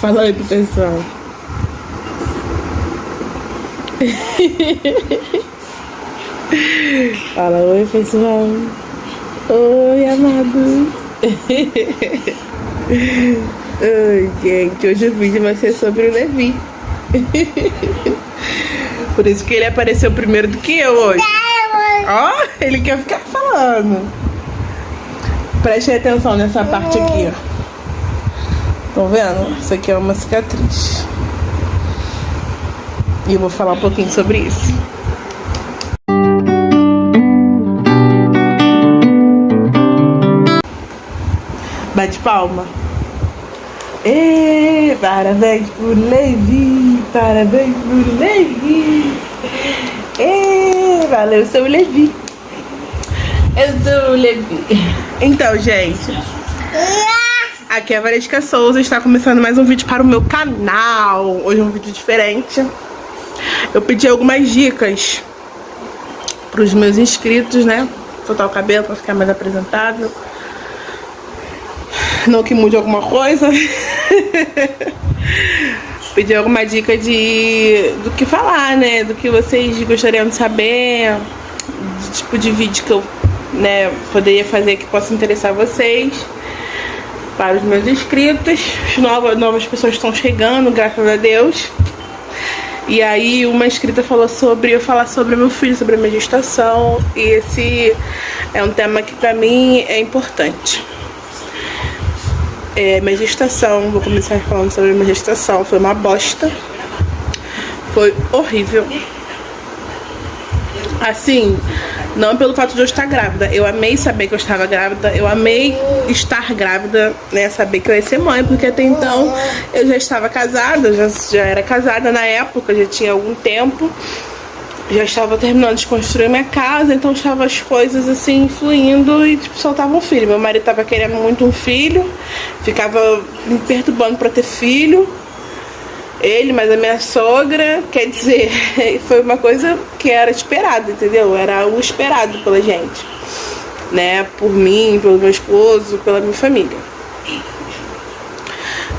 Fala aí pro pessoal. Fala oi, pessoal. Oi, amado. Ai, gente, hoje o vídeo vai ser sobre o Levi. Por isso que ele apareceu primeiro do que eu hoje. Ó, ele quer ficar falando. Preste atenção nessa parte aqui, ó. Estão vendo? Isso aqui é uma cicatriz. E eu vou falar um pouquinho sobre isso. Bate palma. E parabéns pro Levi. Parabéns pro Levi. E valeu, seu Levi. Eu sou o Levi. Então, gente, aqui é a Valesca Souza. Está começando mais um vídeo para o meu canal. Hoje é um vídeo diferente. Eu pedi algumas dicas para os meus inscritos, né? Soltar o cabelo para ficar mais apresentável. Não que mude alguma coisa. Pedi alguma dica do que falar, né? Do que vocês gostariam de saber. Do tipo de vídeo que eu, né, poderia fazer que possa interessar vocês. Para os meus inscritos. Novas pessoas estão chegando, graças a Deus. E aí uma inscrita falou sobre eu falar sobre meu filho, sobre a minha gestação. E esse é um tema que pra mim é importante. Minha gestação, vou começar falando sobre minha gestação. Foi uma bosta. Foi horrível. Assim, não pelo fato de eu estar grávida. Eu amei saber que eu estava grávida. Eu amei estar grávida, né? Saber que eu ia ser mãe. Porque até então eu já estava casada. Já era casada na época, já tinha algum tempo. Já estava terminando de construir minha casa. Então estava as coisas assim fluindo e tipo, soltava um filho. Meu marido estava querendo muito um filho. Ficava me perturbando para ter filho. Ele, mas a minha sogra, quer dizer, foi uma coisa que era esperada, entendeu? Era o esperado pela gente, né? Por mim, pelo meu esposo, pela minha família.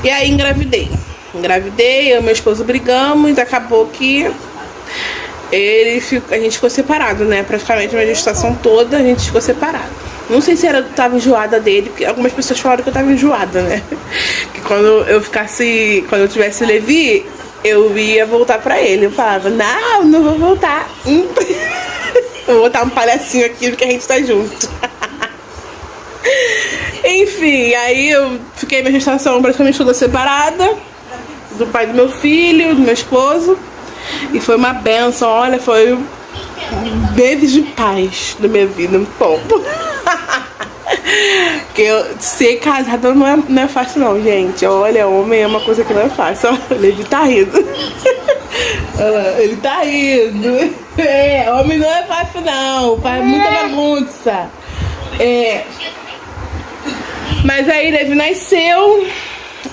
E aí engravidei, eu e meu esposo brigamos e acabou que a gente ficou separado, né? Praticamente a minha gestação toda a gente ficou separado. Não sei se tava enjoada dele, porque algumas pessoas falaram que eu tava enjoada, né? Que quando eu tivesse Levi, eu ia voltar pra ele. Eu falava, não vou voltar. Vou botar um palhacinho aqui porque a gente tá junto. Enfim, aí eu fiquei minha gestação praticamente toda separada. Do pai do meu filho, do meu esposo. E foi uma benção, olha, foi meses de paz na minha vida, um pouco. Porque ser casada não é fácil não, gente. Olha, homem é uma coisa que não é fácil. Olha, ele tá rindo. Olha, ele tá rindo. Homem não é fácil não. Faz muita bagunça. Mas aí Levi nasceu.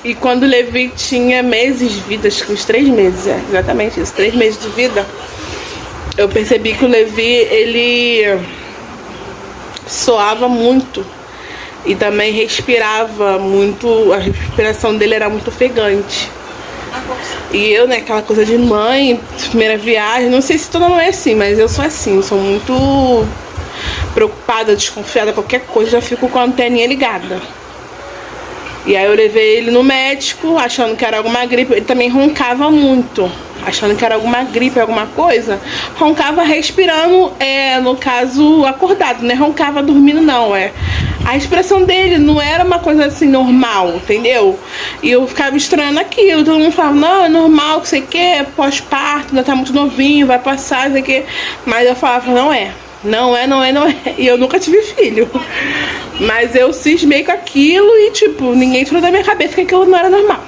E quando o Levi tinha meses de vida, acho que uns 3 meses, exatamente isso, 3 meses de vida, eu percebi que o Levi, ele soava muito e também respirava muito, a respiração dele era muito ofegante. E eu, né, aquela coisa de mãe, primeira viagem, não sei se toda mãe é assim, mas eu sou assim, sou muito preocupada, desconfiada, qualquer coisa, já fico com a anteninha ligada. E aí eu levei ele no médico, achando que era alguma gripe. Ele também roncava muito, achando que era alguma gripe, alguma coisa. Roncava respirando, no caso, acordado, né? Roncava dormindo, não, A expressão dele não era uma coisa assim normal, entendeu? E eu ficava estranhando aquilo. Todo mundo falava, não, é normal, que sei o que, pós-parto, ainda tá muito novinho, vai passar, sei o que. Mas eu falava, não é. Não é. E eu nunca tive filho. Mas eu cismei com aquilo e, tipo, ninguém tirou da minha cabeça que aquilo não era normal.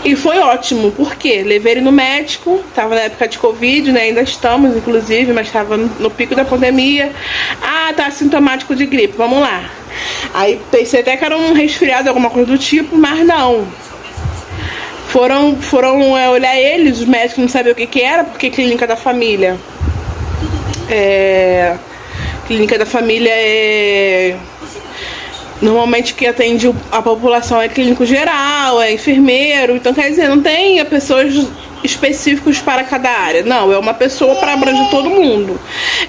E foi ótimo, porque levei ele no médico, tava na época de Covid, né? Ainda estamos, inclusive, mas tava no pico da pandemia. Ah, tá sintomático de gripe, vamos lá. Aí pensei até que era um resfriado, alguma coisa do tipo, mas não. Foram olhar eles, os médicos não sabiam o que era, porque clínica da família. Clínica da família Normalmente quem atende a população é clínico geral, é enfermeiro. Então, quer dizer, não tem pessoas específicos para cada área. Não, é uma pessoa para abranger todo mundo.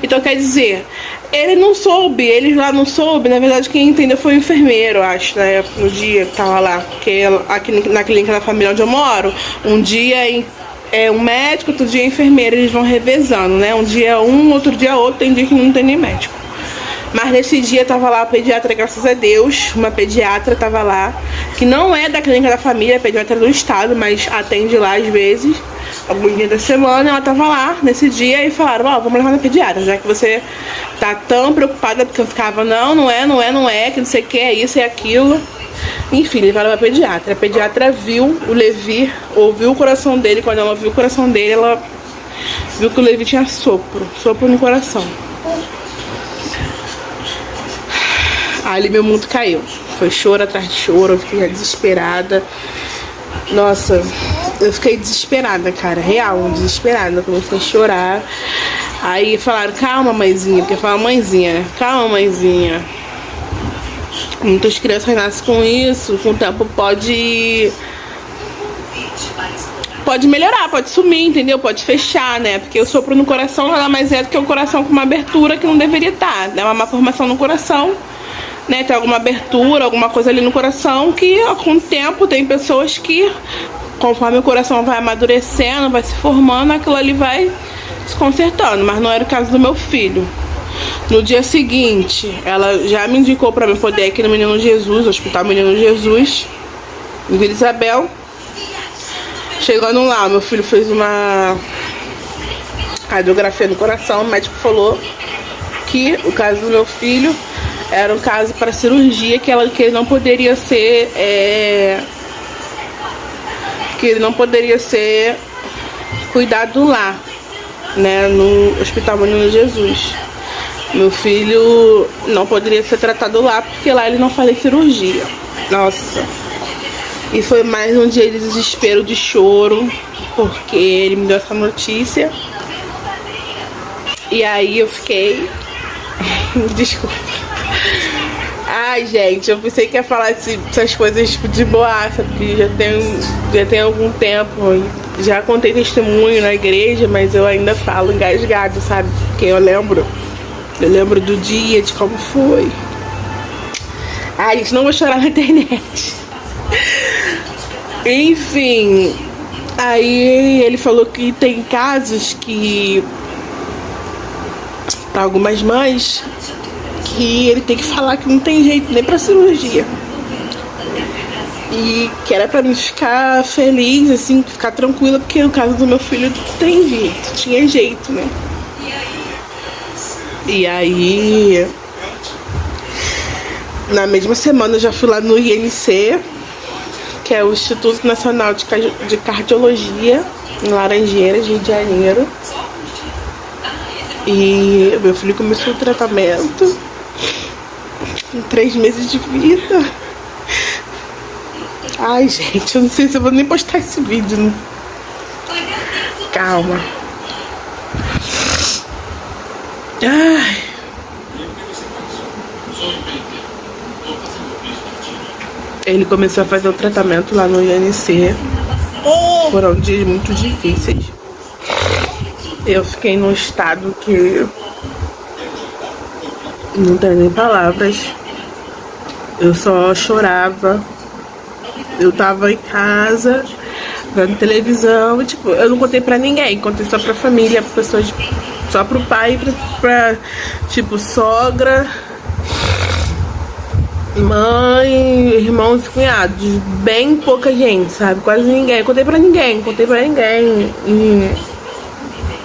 Então, quer dizer, ele não soube, ele lá não soube. Na verdade, quem entendeu foi o enfermeiro, acho, né? No dia que tava lá. Porque aqui na clínica da família onde eu moro, um dia é um médico, outro dia é enfermeiro. Eles vão revezando, né? Um dia um, outro dia outro. Tem dia que não tem nem médico. Mas nesse dia tava lá a pediatra, graças a Deus, uma pediatra tava lá, que não é da clínica da família, é pediatra do estado, mas atende lá às vezes, alguns dias da semana. Ela tava lá nesse dia e falaram, vamos levar na pediatra, já que você tá tão preocupada, porque eu ficava, não é, que não sei o que, é isso, é aquilo. Enfim, levaram pra pediatra. A pediatra viu o Levi, ouviu o coração dele. Quando ela ouviu o coração dele, ela viu que o Levi tinha sopro no coração. Ali meu mundo caiu. Foi choro atrás de choro, eu fiquei desesperada. Nossa, eu fiquei desesperada, cara. Real, desesperada. Eu comecei a chorar. Aí falaram, calma, mãezinha. Porque fala mãezinha, né? Calma, mãezinha. Muitas crianças nascem com isso. Com o tempo pode melhorar, pode sumir, entendeu? Pode fechar, né? Porque o sopro no coração nada mais é do que o coração com uma abertura que não deveria estar. É uma má formação no coração. Né, tem alguma abertura, alguma coisa ali no coração que com o tempo tem pessoas que, conforme o coração vai amadurecendo, vai se formando, aquilo ali vai se consertando. Mas não era o caso do meu filho. No dia seguinte, ela já me indicou para mim poder ir aqui no Menino Jesus, no Hospital Menino Jesus, em Vila Isabel. Chegando lá, meu filho fez uma radiografia no coração. O médico falou que o caso do meu filho era um caso para cirurgia, que ele não poderia ser cuidado lá, né, no Hospital Menino Jesus. Meu filho não poderia ser tratado lá porque lá ele não fazia cirurgia. Nossa. E foi mais um dia de desespero, de choro, porque ele me deu essa notícia. E aí eu fiquei desculpa. Ai, gente, eu pensei que ia falar essas coisas de boaça, porque já tem algum tempo. Já contei testemunho na igreja, mas eu ainda falo engasgado, sabe? Porque eu lembro do dia, de como foi. Ai, gente, não vou chorar na internet. Enfim, aí ele falou que tem casos que, para algumas mães, que ele tem que falar que não tem jeito nem pra cirurgia. E que era pra mim ficar feliz, assim, ficar tranquila, porque no caso do meu filho tem jeito, tinha jeito, né? E aí, na mesma semana eu já fui lá no INC, que é o Instituto Nacional de Cardiologia, em Laranjeiras, Rio de Janeiro. E meu filho começou o tratamento com 3 meses de vida. Ai, gente, eu não sei se eu vou nem postar esse vídeo, né? Calma. Ai. Ele começou a fazer o tratamento lá no INC. Foram dias muito difíceis. Eu fiquei num estado que não tenho nem palavras. Eu só chorava. Eu tava em casa, vendo televisão, e, tipo, eu não contei pra ninguém, contei só pra família, pra pessoas, só pro pai, pra tipo, sogra, mãe, irmãos e cunhados, bem pouca gente, sabe? Quase ninguém, contei pra ninguém. E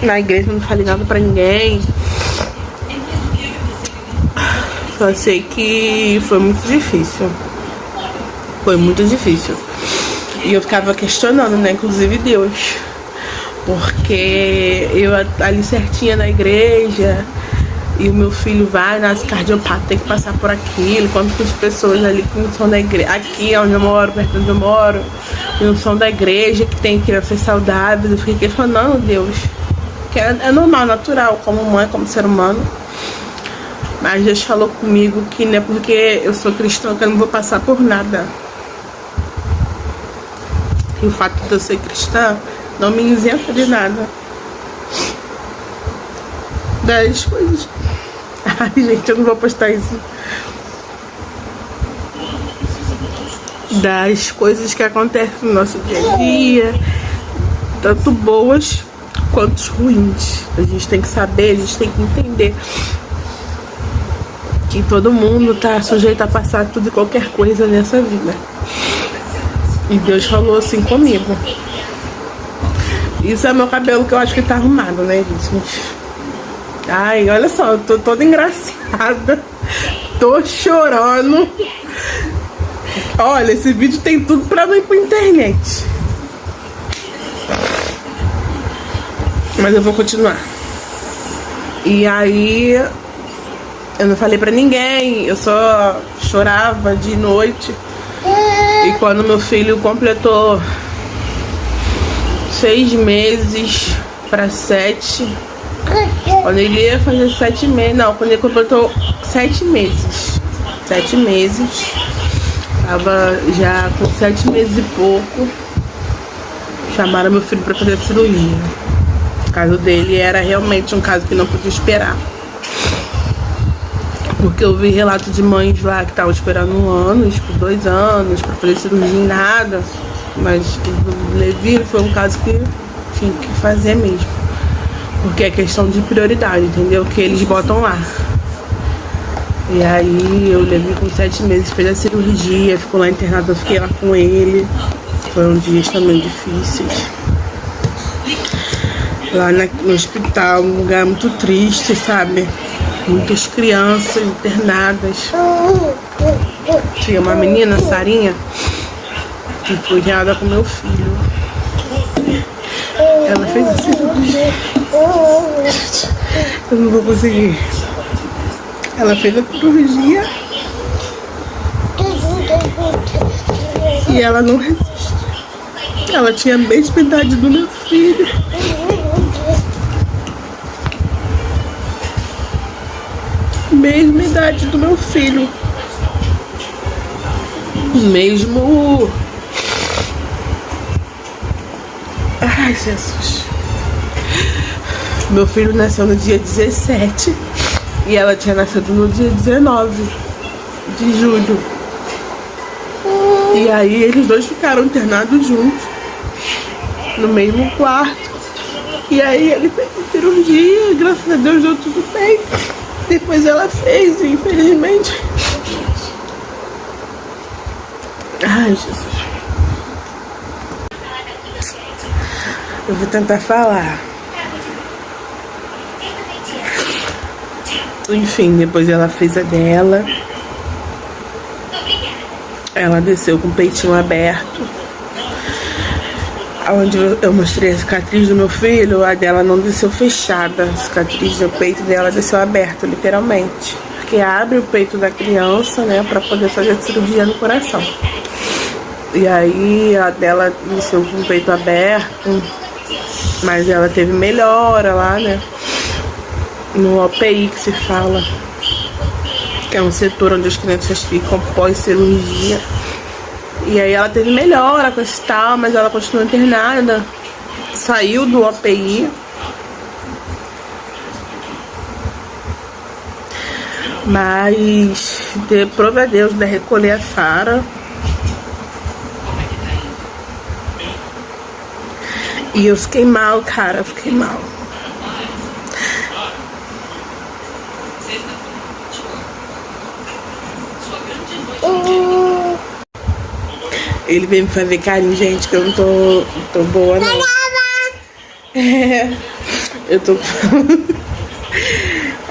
na igreja não falei nada pra ninguém. Só sei que foi muito difícil. Foi muito difícil. E eu ficava questionando, né? Inclusive Deus. Porque eu ali certinha na igreja, e o meu filho vai, nasce cardiopata, tem que passar por aquilo. Enquanto que as pessoas ali que não são da igreja, aqui onde eu moro, perto onde eu moro, que não são da igreja, que tem crianças saudáveis, eu fiquei questionando Deus. Que é normal, natural, como mãe, como ser humano. Mas Deus falou comigo que não é porque eu sou cristã que eu não vou passar por nada. E o fato de eu ser cristã não me isenta de nada. Das coisas. Ai, gente, eu não vou postar isso. Das coisas que acontecem no nosso dia a dia, tanto boas quanto ruins. A gente tem que saber, a gente tem que entender que todo mundo tá sujeito a passar tudo e qualquer coisa nessa vida. E Deus falou assim comigo. Isso é meu cabelo que eu acho que tá arrumado, né, gente? Ai, olha só, eu tô toda engraçada. Tô chorando. Olha, esse vídeo tem tudo pra não ir pra internet. Mas eu vou continuar. E aí, eu não falei pra ninguém. Eu só chorava de noite. E quando meu filho completou 6 meses pra 7, quando ele ia fazer 7 meses, não, quando ele completou 7 meses, tava já com 7 meses e pouco, chamaram meu filho pra fazer a cirurgia. O caso dele era realmente um caso que não podia esperar. Porque eu vi relatos de mães lá que estavam esperando anos, por 2 anos, pra fazer cirurgia e nada. Mas o Levi foi um caso que tinha que fazer mesmo. Porque é questão de prioridade, entendeu? Que eles botam lá. E aí eu Levi com 7 meses, fez a cirurgia, ficou lá internado, eu fiquei lá com ele. Foram dias também difíceis. Lá no hospital, um lugar muito triste, sabe? Muitas crianças internadas. Tinha uma menina, Sarinha, que foi criada com meu filho. Ela fez a cirurgia. Eu não vou conseguir. Ela fez a cirurgia e ela não resiste. Ela tinha a mesma idade do meu filho. Mesma idade do meu filho. Mesmo. Ai, Jesus. Meu filho nasceu no dia 17 e ela tinha nascido no dia 19 de julho. E aí eles dois ficaram internados juntos no mesmo quarto. E aí ele fez a cirurgia, graças a Deus deu tudo bem. Depois ela fez, infelizmente. Ai, Jesus. Eu vou tentar falar. Enfim, depois ela fez a dela. Ela desceu com o peitinho aberto. Onde eu mostrei a cicatriz do meu filho, a dela não desceu fechada. A cicatriz do peito dela desceu aberto, literalmente. Porque abre o peito da criança, né, pra poder fazer a cirurgia no coração. E aí a dela desceu com o peito aberto, mas ela teve melhora lá, né, no OPI que se fala, que é um setor onde as crianças ficam pós-cirurgia. E aí ela teve melhora com esse tal, mas ela continua internada. Saiu do OPI. Mas prova a Deus, né, recolher a Sara. E eu fiquei mal, cara, eu fiquei mal. Ele veio me fazer carinho, gente, que eu não tô boa, não. É, eu tô...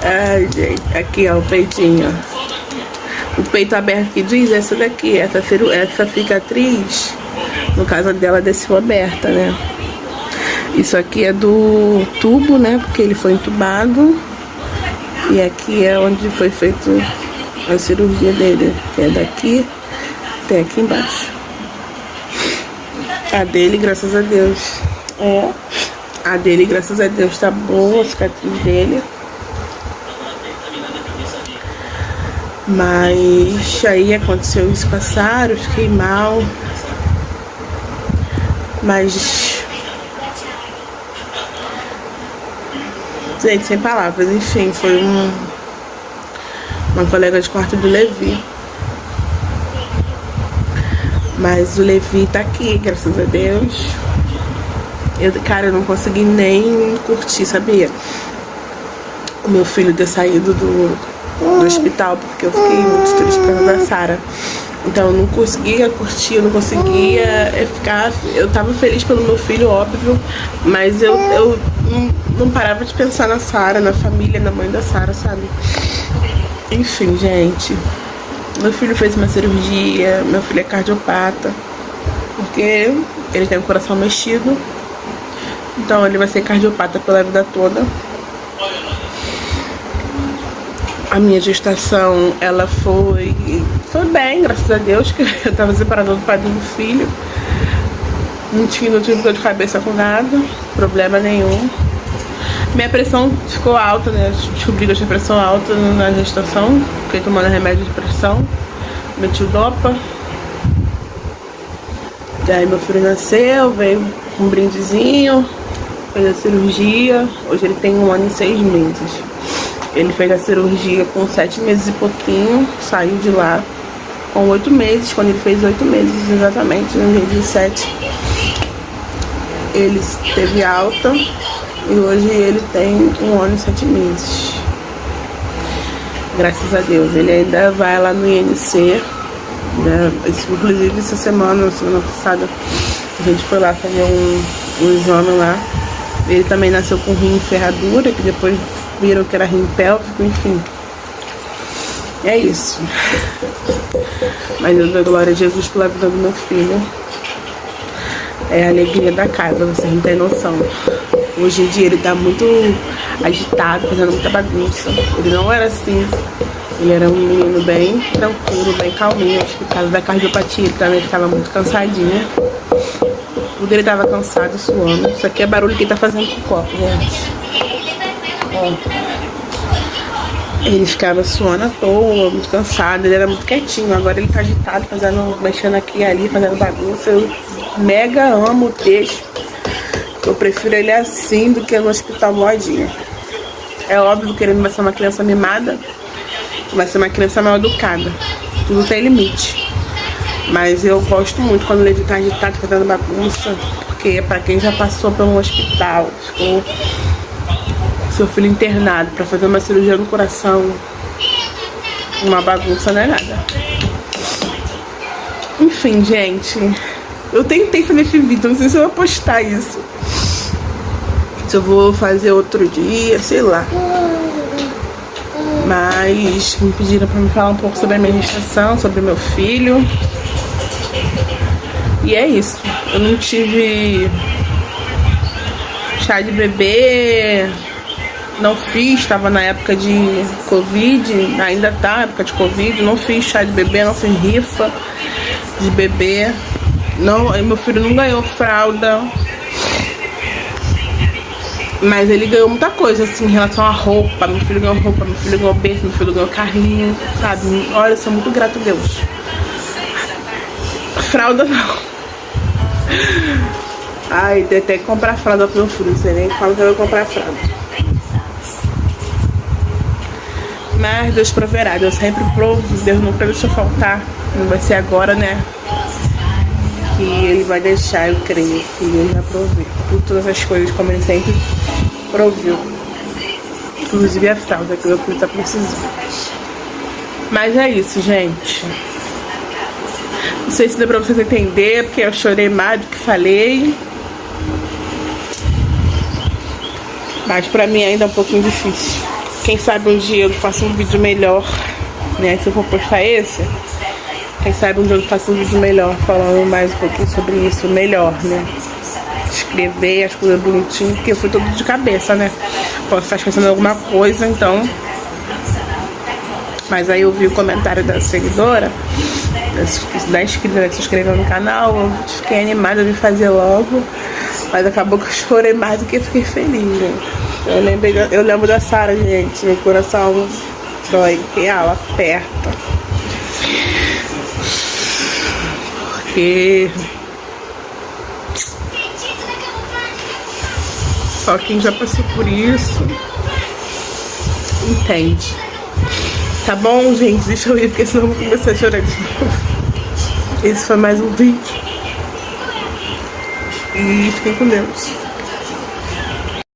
Ai, gente, aqui, ó, o peitinho, ó. O peito aberto que diz, essa daqui, essa cicatriz, no caso dela, desceu aberta, né? Isso aqui é do tubo, né? Porque ele foi entubado. E aqui é onde foi feita a cirurgia dele, que é daqui até aqui embaixo. A dele, graças a Deus. A dele, graças a Deus, tá boa, a cicatriz dele. Mas aí aconteceu isso com a Sara, eu fiquei mal. Mas... gente, sem palavras, enfim, foi uma colega de quarto do Levi. Mas o Levi tá aqui, graças a Deus. Cara, eu não consegui nem curtir, sabia? O meu filho ter saído do hospital, porque eu fiquei muito triste por causa da Sara. Então eu não conseguia curtir, eu não conseguia ficar... Eu tava feliz pelo meu filho, óbvio, mas eu não parava de pensar na Sara, na família, na mãe da Sara, sabe? Enfim, gente, meu filho fez uma cirurgia, meu filho é cardiopata, porque ele tem o coração mexido, então ele vai ser cardiopata pela vida toda. A minha gestação, ela foi bem, graças a Deus, que eu tava separada do pai do meu filho. Não tive dor de cabeça com nada, problema nenhum. Minha pressão ficou alta, né? Descobri que eu tinha pressão alta na gestação. Fiquei tomando remédio de pressão, metildopa. Daí meu filho nasceu, veio com um brindezinho, fez a cirurgia. Hoje ele tem 1 ano e 6 meses. Ele fez a cirurgia com 7 meses e pouquinho, saiu de lá com 8 meses, quando ele fez 8 meses exatamente, no dia 17. Ele teve alta e hoje ele tem 1 ano e 7 meses. Graças a Deus. Ele ainda vai lá no INC, né? Inclusive essa semana passada, a gente foi lá fazer um exame lá. Ele também nasceu com rim em ferradura, que depois viram que era rim pélvico, enfim. É isso. Mas eu dou glória a Jesus pela vida do meu filho. É a alegria da casa, você não tem noção. Hoje em dia ele tá muito agitado, fazendo muita bagunça. Ele não era assim. Ele era um menino bem tranquilo, bem calminho. Acho que por causa da cardiopatia ele também ficava muito cansadinho. Tudo ele tava cansado, suando. Isso aqui é barulho que ele tá fazendo com o copo, gente. Ele ficava suando à toa, muito cansado, ele era muito quietinho. Agora ele tá agitado, mexendo aqui e ali, fazendo bagunça. Eu mega amo o texto. Eu prefiro ele assim do que no hospital modinha. É óbvio que ele não vai ser uma criança mimada, vai ser uma criança mal educada. Tudo tem limite. Mas eu gosto muito quando o Levi tá agitado, fazendo bagunça, porque pra quem já passou por um hospital, ficou seu filho internado pra fazer uma cirurgia no coração, uma bagunça não é nada. Enfim, gente, eu tentei fazer esse vídeo, não sei se eu vou postar isso, se eu vou fazer outro dia, sei lá. Mas me pediram pra me falar um pouco sobre a minha gestação, sobre meu filho. E é isso. Eu não tive chá de bebê, não fiz, estava na época de Covid, ainda tá na época de Covid, não fiz chá de bebê, não fiz rifa de bebê. Não, meu filho não ganhou fralda, mas ele ganhou muita coisa, assim, em relação à roupa. Meu filho ganhou roupa, meu filho ganhou berço, meu filho ganhou carrinho, sabe? Olha, eu sou muito grata a Deus. Fralda não. Ai, tem até que comprar fralda pro meu filho, não sei nem quando eu vou comprar fralda. Mas Deus proverá, Deus sempre provê, Deus nunca deixa faltar. Não vai ser agora, né, que Ele vai deixar, eu creio que Ele vai prover por todas as coisas, como Ele sempre proveu. Inclusive a fralda que meu filho tá precisando. Mas é isso, gente. Não sei se deu pra vocês entenderem, porque eu chorei mais do que falei. Mas pra mim ainda é um pouquinho difícil. Quem sabe um dia eu faço um vídeo melhor, né? Se eu for postar esse, quem sabe um dia eu faço um vídeo melhor, falando mais um pouquinho sobre isso, melhor, né? Escrever as coisas bonitinho, porque eu fui tudo de cabeça, né? Posso estar esquecendo de alguma coisa, então. Mas aí eu vi o comentário da seguidora, da inscrita que se inscreveu no canal, eu fiquei animada de fazer logo, mas acabou que eu chorei mais do que fiquei feliz, né? Eu lembro da Sara, gente, meu coração Dói, real, aperta. Porque só quem já passou por isso entende. Tá bom, gente? Deixa eu ir, porque senão eu vou começar a chorar de novo. Esse foi mais um vídeo. E fiquem com Deus.